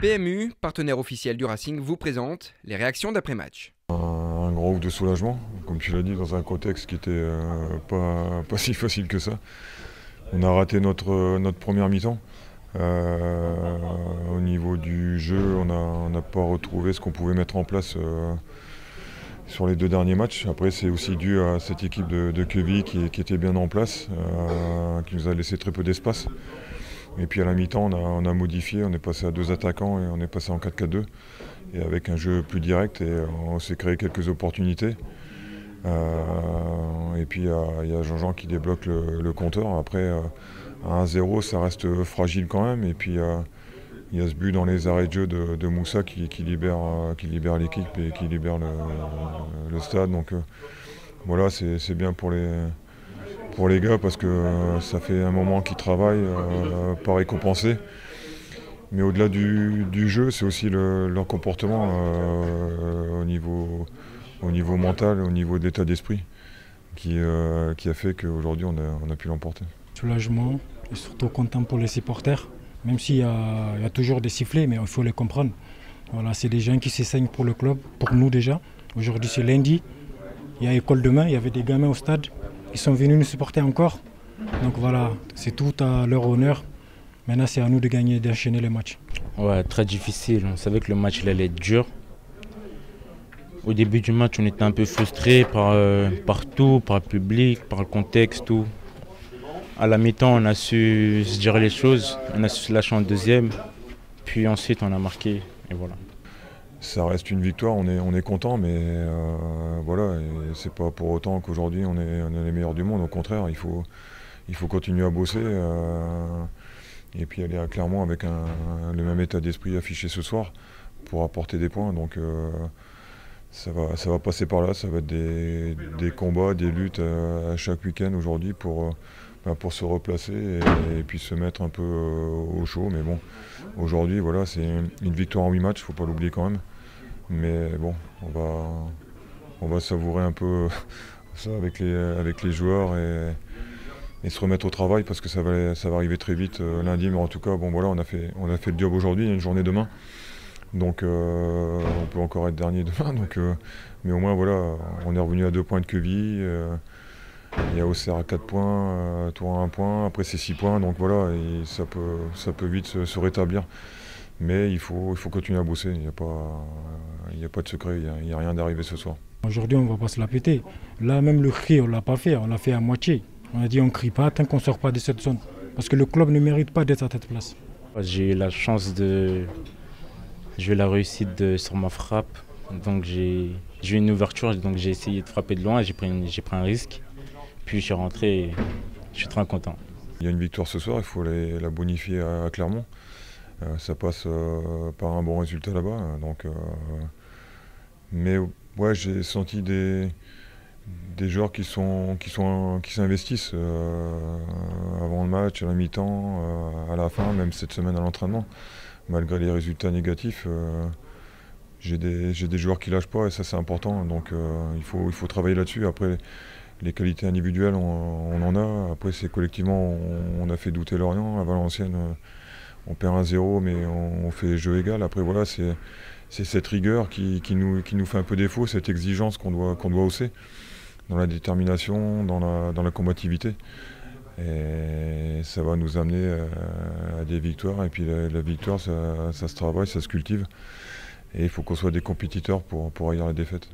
PMU, partenaire officiel du Racing, vous présente les réactions d'après-match. Un grand ouf de soulagement, comme tu l'as dit, dans un contexte qui était pas si facile que ça. On a raté notre première mi-temps. Au niveau du jeu, on n'a pas retrouvé ce qu'on pouvait mettre en place sur les deux derniers matchs. Après, c'est aussi dû à cette équipe de Queville qui était bien en place, qui nous a laissé très peu d'espace. Et puis à la mi-temps, on a modifié, on est passé à 2 attaquants et on est passé en 4-4-2. Et avec un jeu plus direct, et on s'est créé quelques opportunités. Et puis il y a Jean-Jean qui débloque le compteur. Après, à 1-0, ça reste fragile quand même. Et puis il y a ce but dans les arrêts de jeu de Moussa qui libère l'équipe et qui libère le stade. Donc voilà, c'est bien pour les gars parce que ça fait un moment qu'ils travaillent, pas récompensés. Mais au-delà du jeu, c'est aussi leur comportement au niveau mental, au niveau de l'état d'esprit, qui a fait qu'aujourd'hui on a pu l'emporter. Soulagement et surtout content pour les supporters, même s'il y a toujours des sifflets, mais il faut les comprendre. Voilà, c'est des gens qui s'essayent pour le club, pour nous déjà. Aujourd'hui c'est lundi, il y a école demain, il y avait des gamins au stade, ils sont venus nous supporter encore. Donc voilà, c'est tout à leur honneur. Maintenant, c'est à nous de gagner et d'enchaîner les matchs. Ouais, très difficile. On savait que le match il allait être dur. Au début du match, on était un peu frustrés par tout, par le public, par le contexte, tout. À la mi-temps, on a su se dire les choses. On a su se lâcher en deuxième. Puis ensuite, on a marqué. Et voilà. Ça reste une victoire, on est content, mais voilà, et c'est pas pour autant qu'aujourd'hui on est les meilleurs du monde. Au contraire, il faut continuer à bosser. Et puis aller à Clermont avec le même état d'esprit affiché ce soir pour apporter des points. Donc ça va passer par là, ça va être des combats, des luttes à chaque week-end aujourd'hui pour se replacer et puis se mettre un peu au chaud. Mais bon, aujourd'hui voilà, c'est une victoire en 8 matchs, il ne faut pas l'oublier quand même. Mais bon, on va savourer un peu ça avec les joueurs et se remettre au travail parce que ça va arriver très vite lundi. Mais en tout cas, bon voilà, on a fait le job aujourd'hui, il y a une journée demain. Donc on peut encore être dernier demain. Mais au moins voilà, on est revenu à 2 points de Queville. Il y a Auxerre à 4 points, Tours à 1 point, après c'est 6 points. Donc voilà, et ça peut vite se rétablir. Mais il faut continuer à bosser, il n'y a pas de secret, il n'y a rien d'arrivé ce soir. Aujourd'hui, on ne va pas se la péter. Là, même le cri, on ne l'a pas fait, on l'a fait à moitié. On a dit on ne crie pas tant qu'on ne sort pas de cette zone. Parce que le club ne mérite pas d'être à cette place. J'ai eu la chance j'ai eu la réussite sur ma frappe. Donc j'ai eu une ouverture, donc j'ai essayé de frapper de loin, j'ai pris un risque. Puis je suis rentré et je suis très content. Il y a une victoire ce soir, il faut la bonifier à Clermont. Ça passe par un bon résultat là-bas. Mais ouais, j'ai senti des joueurs qui s'investissent avant le match, à la mi-temps, à la fin, même cette semaine à l'entraînement. Malgré les résultats négatifs, j'ai des joueurs qui lâchent pas et ça c'est important. Donc il faut travailler là-dessus. Après, les qualités individuelles, on en a. Après, c'est collectivement, on a fait douter Lorient. À Valenciennes, on perd 1-0, mais on fait jeu égal. Après, voilà, c'est cette rigueur qui nous fait un peu défaut, cette exigence qu'on doit hausser dans la détermination, dans la combativité. Et ça va nous amener à des victoires. Et puis la victoire, ça se travaille, ça se cultive. Et il faut qu'on soit des compétiteurs pour haïr la défaite.